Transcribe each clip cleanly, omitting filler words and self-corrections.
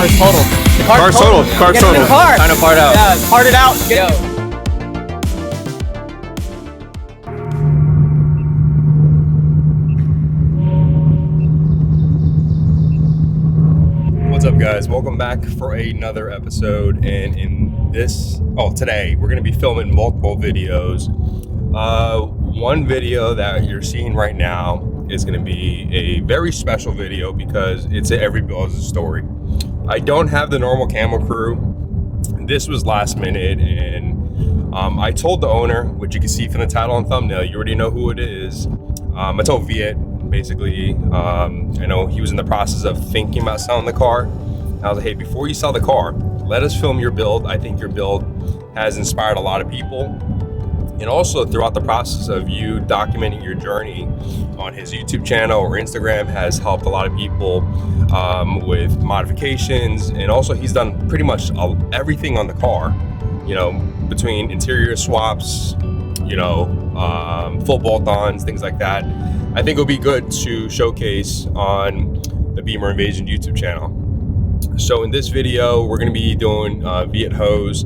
Car's totaled. The Car's totaled. Car's Get a new totaled. car. Time to part out. Yeah, part it out. Yo. What's up, guys? Welcome back for another episode. And today we're going to be filming multiple videos. One video that you're seeing right now is going to be a very special video because it's a every build's story. I don't have the normal camera crew. This was last minute, and I told the owner, which you can see from the title and thumbnail, you already know who it is. I told Viet, basically, I know he was in the process of thinking about selling the car. I was like, hey, before you sell the car, let us film your build. I think your build has inspired a lot of people. And also throughout the process of you documenting your journey on his YouTube channel or Instagram has helped a lot of people with modifications. And also he's done pretty much everything on the car, you know, between interior swaps, you know, full bolt-ons, things like that. I think it'll be good to showcase on the Beamer Invasion YouTube channel. So in this video, we're gonna be doing Viet Ho's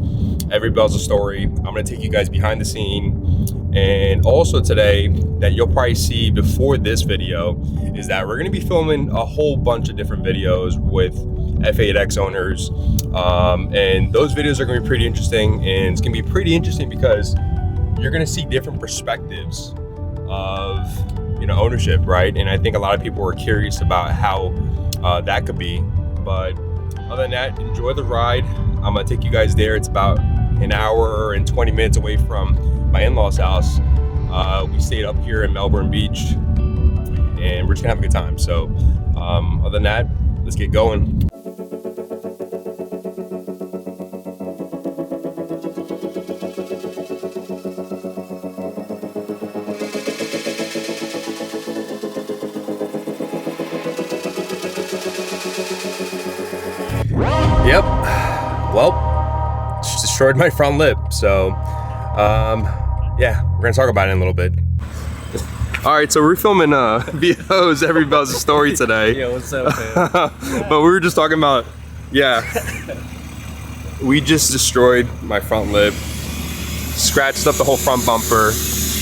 Every Build's a Story. I'm gonna take you guys behind the scene. And also today, that you'll probably see before this video, is that we're gonna be filming a whole bunch of different videos with F80 owners. And those videos are gonna be pretty interesting. And it's gonna be pretty interesting because you're gonna see different perspectives of, you know, ownership, right? And I think a lot of people are curious about how that could be. But other than that, enjoy the ride. I'm gonna take you guys there. It's about an hour and 20 minutes away from my in-laws' house. We stayed up here in Melbourne Beach, and we're just gonna have a good time. So other than that, let's get going. Yep, well, just destroyed my front lip, so yeah, we're gonna talk about it in a little bit. All right, so we're filming Viet Ho's Every Build's a Story today. Yo, what's up, man? But we were just talking about, yeah, we just destroyed my front lip, scratched up the whole front bumper.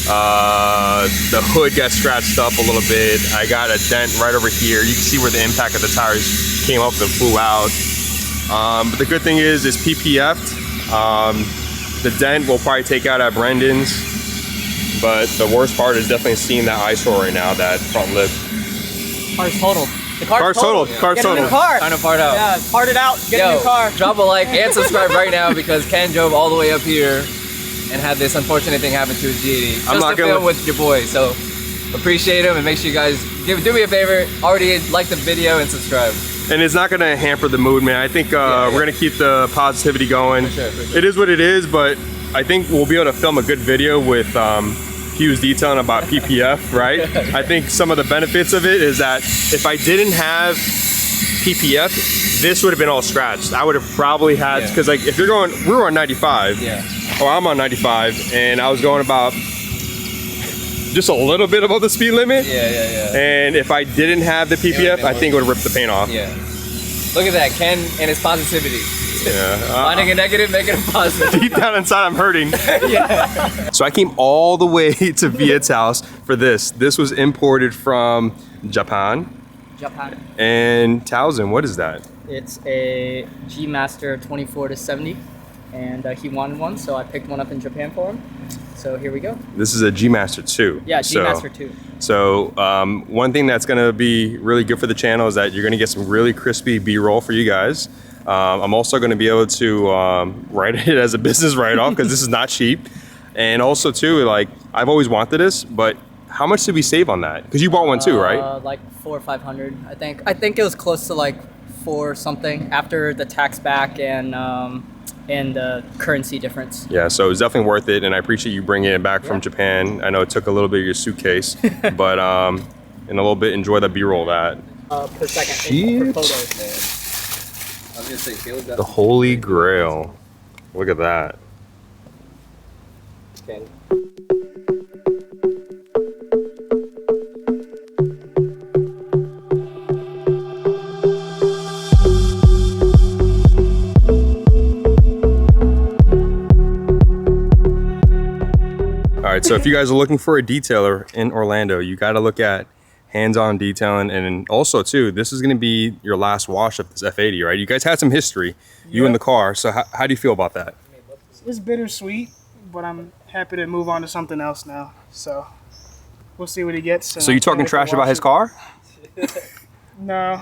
The hood got scratched up a little bit. I got a dent right over here. You can see where the impact of the tires came up and flew out. But the good thing is it's PPF'd. The dent we'll probably take out at Brendan's. But the worst part is definitely seeing that eyesore right now, that front lip. Car's totaled. The Car's totaled. Car's Get a new totaled. car. Time to part out. Yeah, part it out. Get a new car. Drop a like and subscribe right now because Ken drove all the way up here and had this unfortunate thing happen to his GD just to film with your boy. So appreciate him and make sure you guys do me a favor. Already like the video and subscribe. And it's not gonna hamper the mood, man. I think we're gonna keep the positivity going. For sure. It is what it is, but I think we'll be able to film a good video with Hugh's detailing about PPF, right? I think some of the benefits of it is that if I didn't have PPF, this would have been all scratched. I would have probably had, because like if you're going, we were on 95. Yeah. Or I'm on 95, and I was going about just a little bit above the speed limit. Yeah. And if I didn't have the PPF, I think it would have ripped the paint off. Yeah. Look at that, Ken and his positivity. Yeah. Finding a negative, making it positive. Deep down inside, I'm hurting. Yeah. So I came all the way to Viet's house for this. This was imported from Japan. And 1000, what is that? It's a G Master 24 to 70, and he wanted one, so I picked one up in Japan for him. So here we go. This is a G Master 2. Yeah, G Master 2. So one thing that's gonna be really good for the channel is that you're gonna get some really crispy B-roll for you guys. I'm also gonna be able to write it as a business write-off because this is not cheap. And also too, like, I've always wanted this, but how much did we save on that? Because you bought one too, right? Like 400 or 500, I think. I think it was close to like 4 something after the tax back and the currency difference. Yeah, so it's definitely worth it, and I appreciate you bringing it back from Japan. I know it took a little bit of your suitcase, but in a little bit, enjoy the B-roll of that. Per second. Shit. For photos. I was gonna say, Caleb got The Holy Grail. Look at that. Ken. right, so if you guys are looking for a detailer in Orlando, you got to look at Hands-On Detailing. And also, too, this is going to be your last wash of this F80, right? You guys had some history, you and the car. So how do you feel about that? It's bittersweet, but I'm happy to move on to something else now. So we'll see what he gets. So you talking trash about his car? No,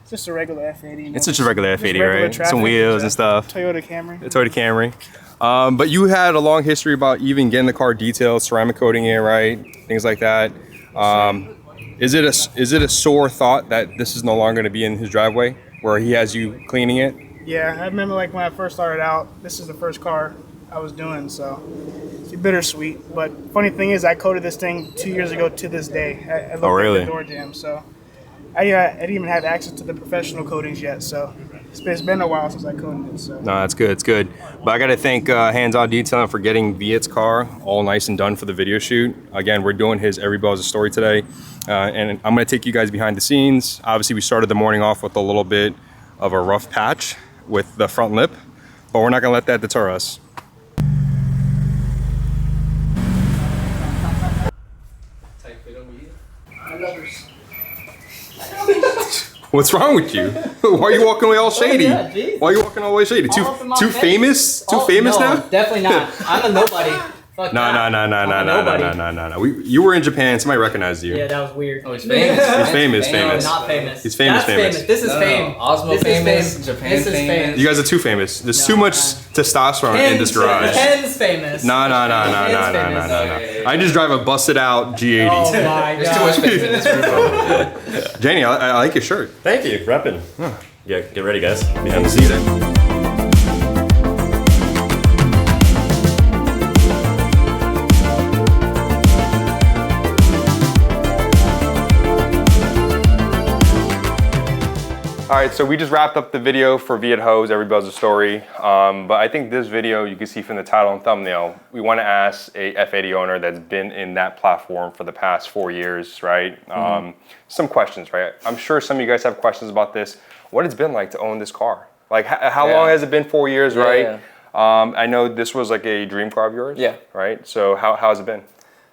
it's just a regular F80. It's just a regular F80, right? Some wheels and stuff. Toyota Camry. The Toyota Camry. But you had a long history about even getting the car detailed, ceramic coating it, right? Things like that. Is it a sore thought that this is no longer going to be in his driveway, where he has you cleaning it? Yeah, I remember like when I first started out, this is the first car I was doing, so it's bittersweet. But funny thing is, I coated this thing 2 years ago to this day. I looked at the door jam, so I didn't even have access to the professional coatings yet. So it's been a while since I coated it. So no, that's good. It's good. But I got to thank Hands-On Detailing for getting Viet's car all nice and done for the video shoot. Again, we're doing his Every Bell is a Story today, and I'm going to take you guys behind the scenes. Obviously, we started the morning off with a little bit of a rough patch with the front lip, but we're not going to let that deter us. What's wrong with you? Why are you walking away all shady? Why are you walking all the way shady? Too famous? Too famous now? Definitely not. I'm a nobody. Fuck No. You were in Japan. Somebody recognized you. Yeah, that was weird. Oh, he's famous. He's famous. No, not famous. He's famous. This is fame. Osmo this famous. Is Japan this is famous. You guys are too famous. There's too much testosterone in this garage. Ken's famous. No. I just drive a busted out G80. Oh my god. There's too much famous in this room. Janie, I like your shirt. Thank you, repping. Yeah, get ready, guys. Behind the scenes. All right, so we just wrapped up the video for Viet Ho's Every Bell's a Story. But I think this video, you can see from the title and thumbnail, we want to ask a F80 owner that's been in that platform for the past 4 years, right? Some questions, right? I'm sure some of you guys have questions about this. What it's been like to own this car? Like, how long has it been? 4 years, right? Yeah. I know this was like a dream car of yours, right? So how has it been?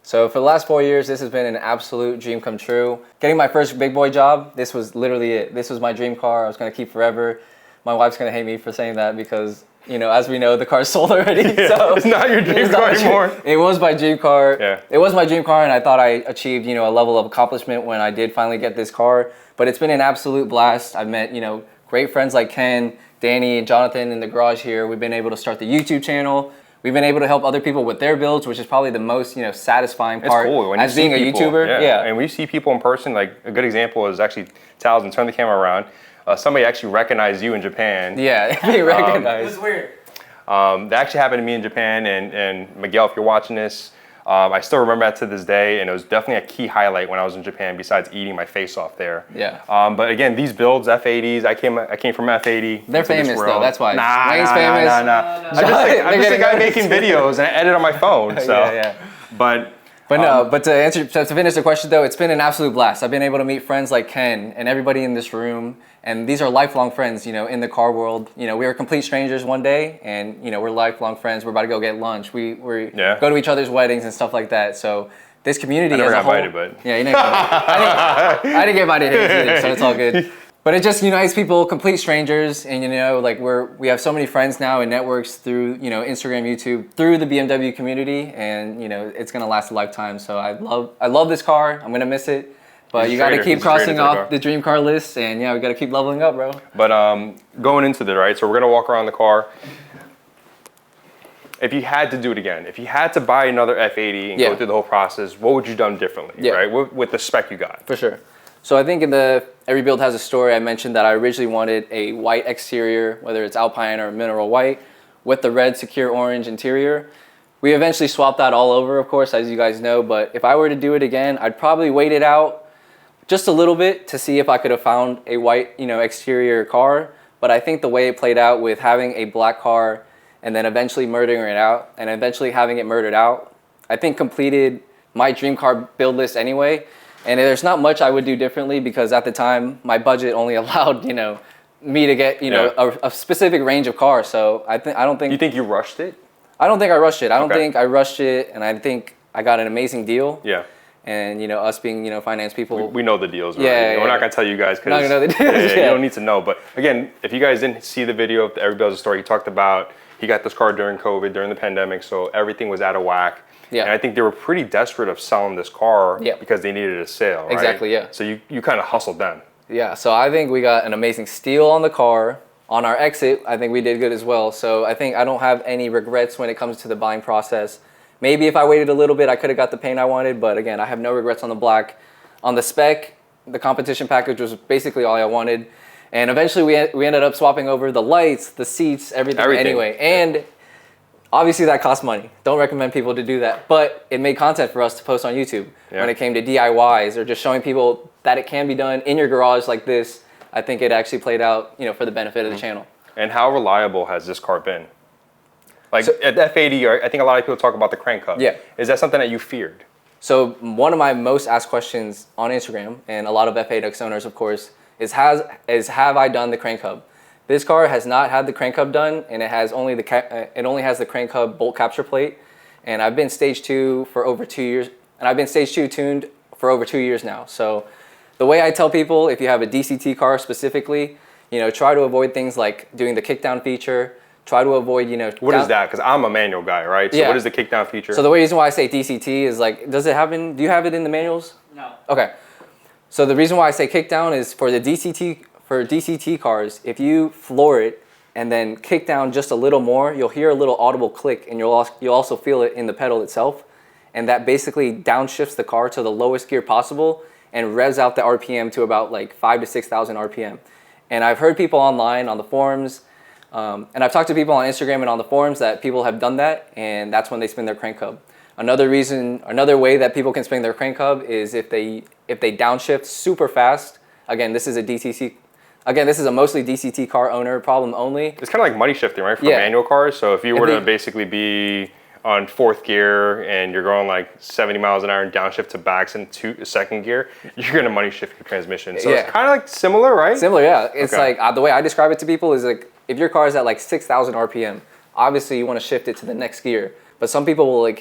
So for the last 4 years, this has been an absolute dream come true. Getting my first big boy job, this was literally it. This was my dream car I was gonna keep forever. My wife's gonna hate me for saying that because, you know, as we know, the car's sold already. So it's not your dream car anymore. It was my dream car. Yeah. It was my dream car, and I thought I achieved, you know, a level of accomplishment when I did finally get this car. But it's been an absolute blast. I've met, you know, great friends like Ken, Danny, and Jonathan in the garage here. We've been able to start the YouTube channel. We've been able to help other people with their builds, which is probably the most, you know, satisfying part as being a YouTuber. Yeah. And we see people in person. Like a good example is actually Towson. Turn the camera around. Somebody actually recognized you in Japan. Yeah, they recognized. It was weird. That actually happened to me in Japan. And Miguel, if you're watching this, I still remember that to this day, and it was definitely a key highlight when I was in Japan. Besides eating my face off there. Yeah. But again, these builds, F80s. I came from F80. They're famous though. That's why. Wayne's famous. I'm just a guy making videos and I edit on my phone. So. Yeah. But to finish the question though, it's been an absolute blast. I've been able to meet friends like Ken and everybody in this room, and these are lifelong friends, you know, in the car world. You know, we were complete strangers one day, and you know, we're lifelong friends. We're about to go get lunch. We go to each other's weddings and stuff like that. So this community as a whole. Invited, but yeah, you know, I didn't get invited here, so it's all good. But it just unites people, complete strangers, and you know, like we have so many friends now and networks through, you know, Instagram, YouTube, through the BMW community, and you know, it's gonna last a lifetime. So I love this car. I'm gonna miss it, but you gotta keep crossing off the dream car list, and yeah, we gotta keep leveling up, bro. But going into the right, so we're gonna walk around the car. If you had to do it again, if you had to buy another F80 and go through the whole process, what would you done differently, right? With the spec you got? For sure. So I think in the Every Build Has a Story, I mentioned that I originally wanted a white exterior, whether it's Alpine or mineral white, with the red secure orange interior. We eventually swapped that all over, of course, as you guys know, but if I were to do it again, I'd probably wait it out just a little bit to see if I could have found a white, you know, exterior car. But I think the way it played out with having a black car and then eventually murdering it out and eventually having it murdered out, I think completed my dream car build list anyway. And there's not much I would do differently because at the time my budget only allowed, you know, me to get, you know, a specific range of cars. So I don't think. You think you rushed it? I don't think I rushed it. I don't think I rushed it, and I think I got an amazing deal. Yeah. And, you know, us being, you know, finance people. We know the deals, right? Yeah, We're not going to tell you guys because not gonna know the deals. you don't need to know. But again, if you guys didn't see the video of the Every Builds a Story, he talked about he got this car during COVID, during the pandemic, so everything was out of whack. Yeah. And I think they were pretty desperate of selling this car Yeah. because they needed a sale, right? Exactly, yeah. So you kind of hustled them. Yeah, so I think we got an amazing steal on the car. On our exit, I think we did good as well. So I think I don't have any regrets when it comes to the buying process. Maybe if I waited a little bit, I could have got the paint I wanted, but again, I have no regrets on the black. On the spec, the competition package was basically all I wanted. And eventually we ended up swapping over the lights, the seats, everything. Anyway. And obviously that costs money. Don't recommend people to do that. But it made content for us to post on YouTube when it came to DIYs or just showing people that it can be done in your garage like this. I think it actually played out, you know, for the benefit of the channel. And how reliable has this car been? Like at F80, I think a lot of people talk about the crank hub. Yeah. Is that something that you feared? So one of my most asked questions on Instagram, and a lot of F80X owners, of course, is have I done the crank hub? This car has not had the crank hub done, and it has only it only has the crank hub bolt capture plate. And I've been stage 2 for over 2 years, and I've been stage 2 tuned for over 2 years now. So the way I tell people, if you have a DCT car specifically, you know, try to avoid things like doing the kickdown feature. Try to avoid, you know. What is that? Because I'm a manual guy, right? So what is the kickdown feature? So the reason why I say DCT is like, does it happen? Do you have it in the manuals? No. Okay. So the reason why I say kickdown is for the DCT cars, if you floor it and then kick down just a little more, you'll hear a little audible click, and you'll also feel it in the pedal itself, and that basically downshifts the car to the lowest gear possible and revs out the RPM to about like 5,000 to 6,000 RPM. And I've heard people online on the forums. And I've talked to people on Instagram and on the forums that people have done that, and that's when they spin their crank hub. Another way that people can spin their crank hub is if they downshift super fast. Again, this is a mostly DCT car owner problem only. It's kind of like money shifting, right, for manual cars. So if you were to basically be on 4th gear and you're going like 70 miles an hour and downshift to backs in 2nd gear, you're gonna money shift your transmission. So it's kind of like similar, right? Similar, yeah. It's like the way I describe it to people is like, if your car is at like 6,000 RPM, obviously you want to shift it to the next gear. But some people will like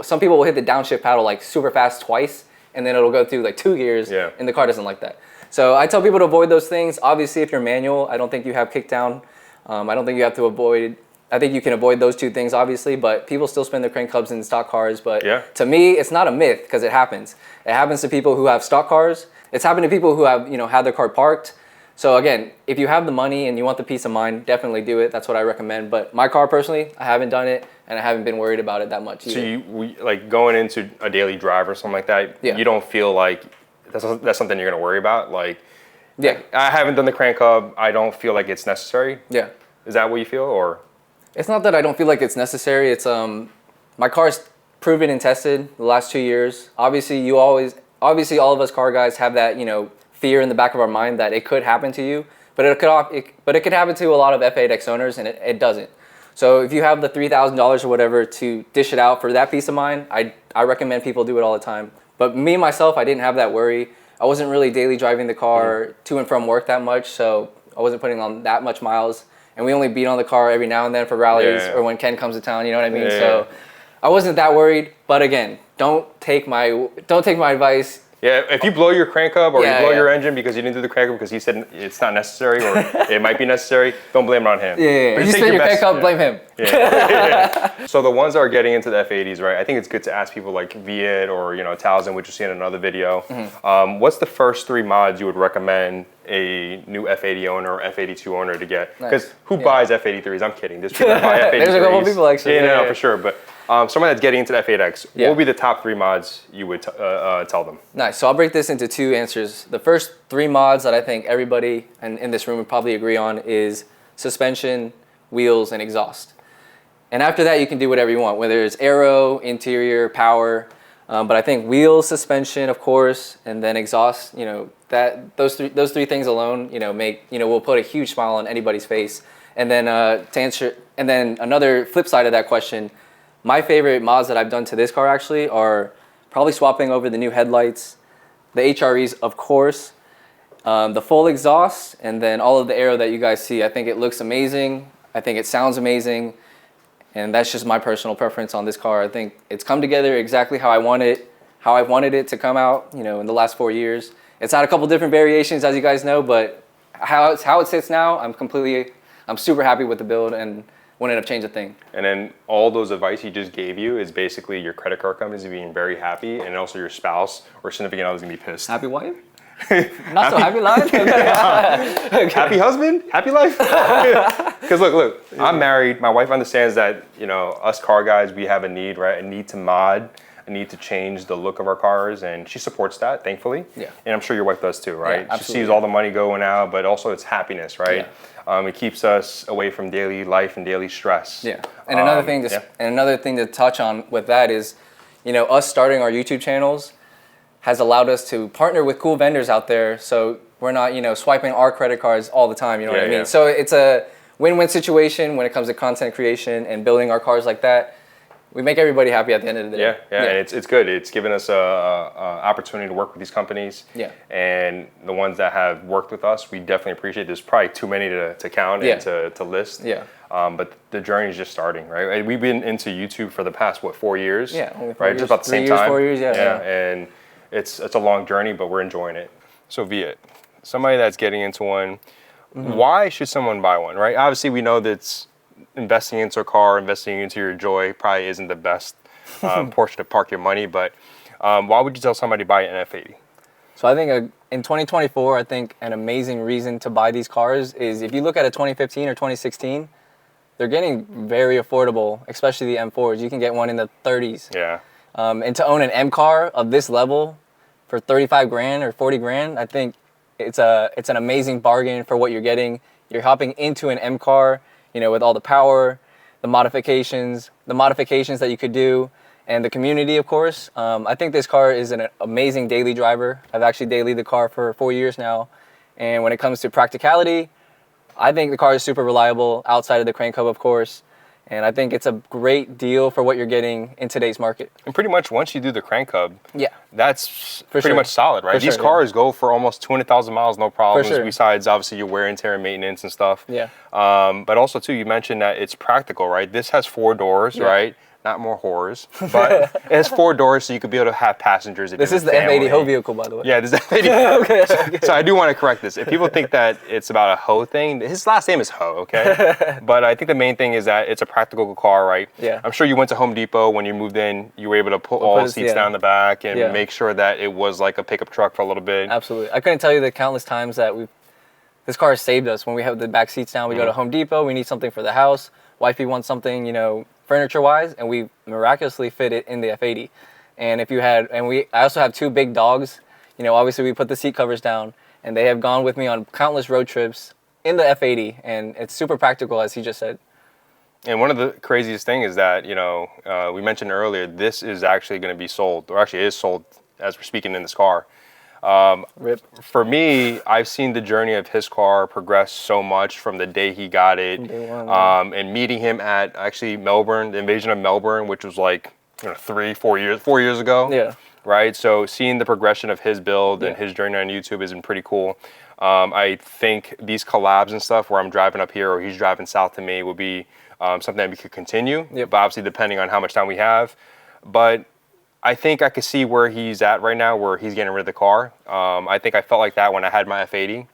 some people will hit the downshift paddle like super fast twice, and then it'll go through like 2 gears, and the car doesn't like that. So I tell people to avoid those things. Obviously, if you're manual, I don't think you have kickdown. I don't think you have to avoid. I think you can avoid those two things, obviously, but people still spin their crank hubs in stock cars. But to me, it's not a myth because it happens. It happens to people who have stock cars. It's happened to people who have, you know, had their car parked. So again, if you have the money and you want the peace of mind, definitely do it. That's what I recommend. But my car personally, I haven't done it, and I haven't been worried about it that much either. So like going into a daily drive or something like that, you don't feel like that's something you're gonna worry about? Like, I haven't done the crank hub. I don't feel like it's necessary. Yeah. Is that what you feel, or? It's not that I don't feel like it's necessary. It's my car's proven and tested the last 2 years. Obviously, all of us car guys have that, you know, fear in the back of our mind that it could happen to you, but it could happen to a lot of F80X owners, and it doesn't. So if you have the $3,000 or whatever to dish it out for that peace of mind, I recommend people do it all the time. But me myself, I didn't have that worry. I wasn't really daily driving the car to and from work that much, so I wasn't putting on that much miles. And we only beat on the car every now and then for rallies or when Ken comes to town, you know what I mean? So I wasn't that worried. But again, don't take my advice. Yeah, if you blow your crank hub or you blow your engine because you didn't do the crank hub because he said it's not necessary or it might be necessary, don't blame it on him. But you spin your crank hub, blame him. So the ones that are getting into the F80s, right? I think it's good to ask people like Viet or, you know, Talzin, which you see in another video. What's the first 3 mods you would recommend a new F80 owner or F82 owner to get? Because who buys F83s? I'm kidding. There's people that buy F83s. There's a couple of people actually. No, for sure. But someone that's getting into the F8X, what would be the top 3 mods you would tell them? Nice. So I'll break this into 2 answers. The first 3 mods that I think everybody in this room would probably agree on is suspension, wheels, and exhaust. And after that, you can do whatever you want, whether it's aero, interior, power. But I think wheels, suspension, of course, and then exhaust. You know, those three things alone, you know, will put a huge smile on anybody's face. And then another flip side of that question. My favorite mods that I've done to this car actually are probably swapping over the new headlights, the HREs, of course, the full exhaust, and then all of the aero that you guys see. I think it looks amazing. I think it sounds amazing. And that's just my personal preference on this car. I think it's come together exactly how I wanted it to come out, you know, in the last 4 years. It's had a couple different variations, as you guys know, but how it sits now, I'm super happy with the build and wouldn't have changed a thing. And then all those advice he just gave you is basically your credit card companies being very happy, and also your spouse or significant other is gonna be pissed. Happy wife? Not so happy life? Okay. Happy husband? Happy life? Because look, I'm married. My wife understands that, you know, us car guys, we have a need, right? A need to mod, a need to change the look of our cars, and she supports that, thankfully. Yeah. And I'm sure your wife does too, right? Yeah, she sees all the money going out, but also it's happiness, right? Yeah. It keeps us away from daily life and daily stress. Yeah. And another thing to touch on with that is, you know, us starting our YouTube channels has allowed us to partner with cool vendors out there, so we're not, you know, swiping our credit cards all the time, you know what I mean? Yeah. So it's a win-win situation when it comes to content creation and building our cars like that. We make everybody happy at the end of the day. Yeah. And it's good. It's given us a opportunity to work with these companies. Yeah. And the ones that have worked with us, we definitely appreciate. There's probably too many to count and to list. Yeah. But the journey is just starting, right? We've been into YouTube for the past 4 years? Yeah, only 4 right? years. Just about the same 3 years, time. 4 years, yeah. And it's a long journey, but we're enjoying it. So Viet, somebody that's getting into one, why should someone buy one, right? Obviously, we know that investing into a car, investing into your joy probably isn't the best portion to park your money, but why would you tell somebody to buy an F80? So I think in 2024, I think an amazing reason to buy these cars is if you look at a 2015 or 2016, they're getting very affordable, especially the M4s. You can get one in the 30s. Yeah. And to own an M car of this level for 35 grand or 40 grand, I think it's an amazing bargain for what you're getting. You're hopping into an M car, you know, with all the power, the modifications that you could do, and the community, of course. I think this car is an amazing daily driver. I've actually dailied the car for 4 years now. And when it comes to practicality, I think the car is super reliable outside of the crank hub, of course. And I think it's a great deal for what you're getting in today's market. And pretty much once you do the crank hub, that's for pretty much solid, right? These cars go for almost 200,000 miles, no problems, besides obviously your wear and tear and maintenance and stuff. Yeah. But also too, you mentioned that it's practical, right? This has 4 doors, right? Not more horrors, but it has 4 doors, so you could be able to have passengers. This is the F80 Ho vehicle, by the way. Yeah, this is the F80. Okay. So I do want to correct this. If people think that it's about a Ho thing, his last name is Ho, okay? But I think the main thing is that it's a practical car, right? Yeah. I'm sure you went to Home Depot when you moved in. You were able to put all the seats down the back and make sure that it was like a pickup truck for a little bit. Absolutely. I couldn't tell you the countless times that this car has saved us. When we have the back seats down, we go to Home Depot, we need something for the house. Wifey wants something, you know, furniture-wise, and we miraculously fit it in the F80. And I also have 2 big dogs. You know, obviously we put the seat covers down, and they have gone with me on countless road trips in the F80, and it's super practical, as he just said. And one of the craziest things is that, you know, we mentioned earlier, this is actually going to be sold, or actually is sold as we're speaking in this car. Rip. For me, I've seen the journey of his car progress so much from the day he got it, and meeting him at actually Melbourne, the invasion of Melbourne, which was like 4 years ago. Yeah. Right. So seeing the progression of his build and his journey on YouTube has been pretty cool. I think these collabs and stuff where I'm driving up here or he's driving south to me would be something that we could continue. Yep. But obviously depending on how much time we have. But I think I could see where he's at right now, where he's getting rid of the car. I think I felt like that when I had my F80.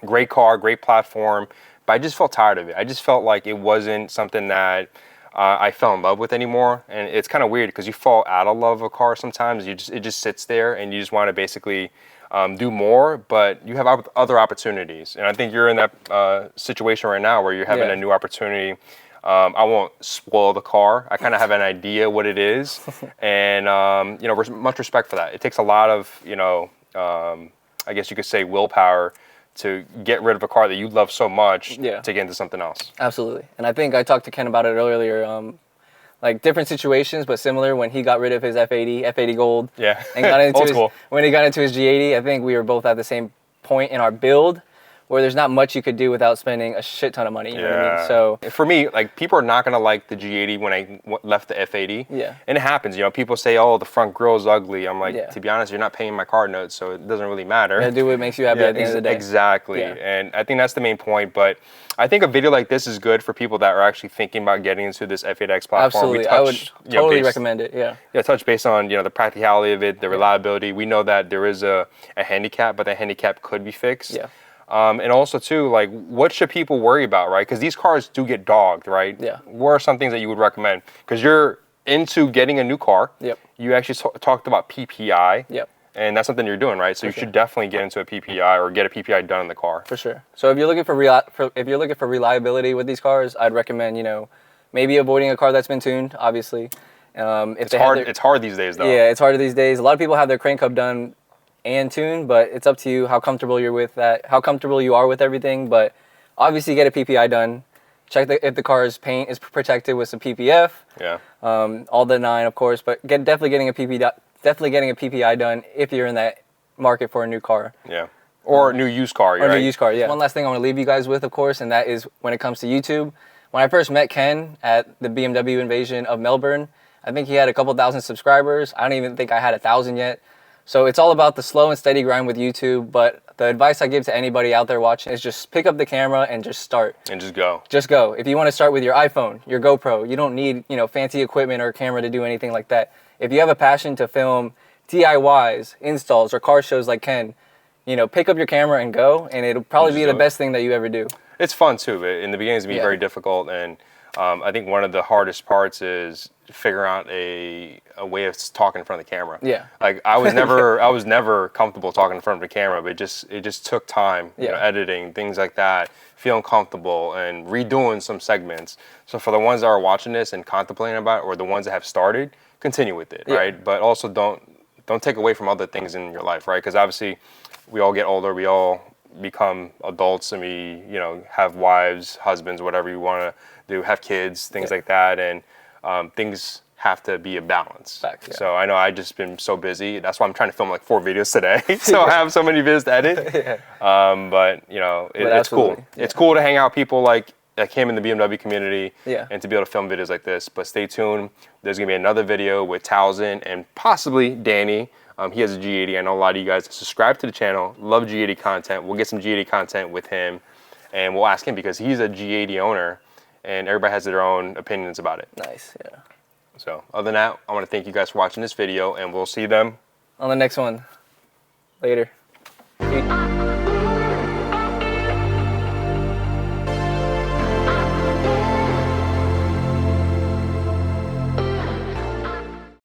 Great car, great platform, but I just felt tired of it. I just felt like it wasn't something that I fell in love with anymore. And it's kind of weird because you fall out of love with a car sometimes. It just sits there and you just want to basically do more, but you have other opportunities. And I think you're in that situation right now where you're having a new opportunity. I won't spoil the car. I kind of have an idea what it is, and you know, much respect for that. It takes a lot of, you know, I guess you could say willpower to get rid of a car that you love so much to get into something else. Absolutely, and I think I talked to Ken about it earlier. Like different situations, but similar. When he got rid of his F80 Gold, and got into when he got into his G80, I think we were both at the same point in our build, where there's not much you could do without spending a shit ton of money. You know what I mean? So for me, like, people are not gonna like the G80 when I left the F80. Yeah. And it happens, you know. People say, "Oh, the front grill's ugly." I'm like, Yeah. to be honest, you're not paying my car notes, so it doesn't really matter. you gotta do what makes you happy at the end of the day. Exactly. Yeah. And I think that's the main point. But I think a video like this is good for people that are actually thinking about getting into this F8X platform. Absolutely, I would totally recommend it. Yeah. Yeah, touch based on, you know, the practicality of it, the reliability. We know that there is a handicap, but that handicap could be fixed. Yeah. And also too, like, what should people worry about, right? Because these cars do get dogged, right? Yeah. What are some things that you would recommend? Because you're into getting a new car. Yep. You actually talked about PPI. Yep. And that's something you're doing, right? So you should definitely get into a PPI or get a PPI done in the car. For sure. So if you're looking for reliability with these cars, I'd recommend, you know, maybe avoiding a car that's been tuned, obviously. It's hard these days, though. Yeah, it's hard these days. A lot of people have their crank hub done and tuned, but it's up to you how comfortable you're with that, how comfortable you are with everything. But obviously, get a PPI done. Check if the car's paint is protected with some PPF. Yeah. All the 9, of course, but definitely getting a PPI done if you're in that market for a new car. Yeah. Or a new used car, right? Or a new used car, yeah. One last thing I want to leave you guys with, of course, and that is when it comes to YouTube. When I first met Ken at the BMW Invasion of Melbourne, I think he had a couple thousand subscribers. I don't even think I had 1,000 yet. So it's all about the slow and steady grind with YouTube, but the advice I give to anybody out there watching is just pick up the camera and just start. And just go. Just go. If you want to start with your iPhone, your GoPro, you don't need, you know, fancy equipment or a camera to do anything like that. If you have a passion to film DIYs, installs, or car shows like Ken, you know, pick up your camera and go, and it'll probably be the best thing that you ever do. It's fun too, but in the beginning it's very difficult, and I think one of the hardest parts is figuring out a way of talking in front of the camera. Yeah. Like I was never comfortable talking in front of the camera, but it just took time, you know, editing, things like that, feeling comfortable and redoing some segments. So for the ones that are watching this and contemplating about it, or the ones that have started, continue with it, right? But also don't take away from other things in your life, right? Because obviously we all get older, we all become adults, and we, you know, have wives, husbands, whatever you want to do, have kids, things like that, and things have to be a balance. Facts, So I know I've just been so busy. That's why I'm trying to film like 4 videos today. So I have so many videos to edit. But you know, it's cool. It's cool to hang out with people like him in the BMW community, and to be able to film videos like this. But stay tuned. There's gonna be another video with Towson and possibly Danny. He has a G80. I know a lot of you guys subscribe to the channel, love G80 content. We'll get some G80 content with him, and we'll ask him because he's a G80 owner, and everybody has their own opinions about it. Nice, yeah. So other than that, I want to thank you guys for watching this video, and we'll see them on the next one. Later. Peace.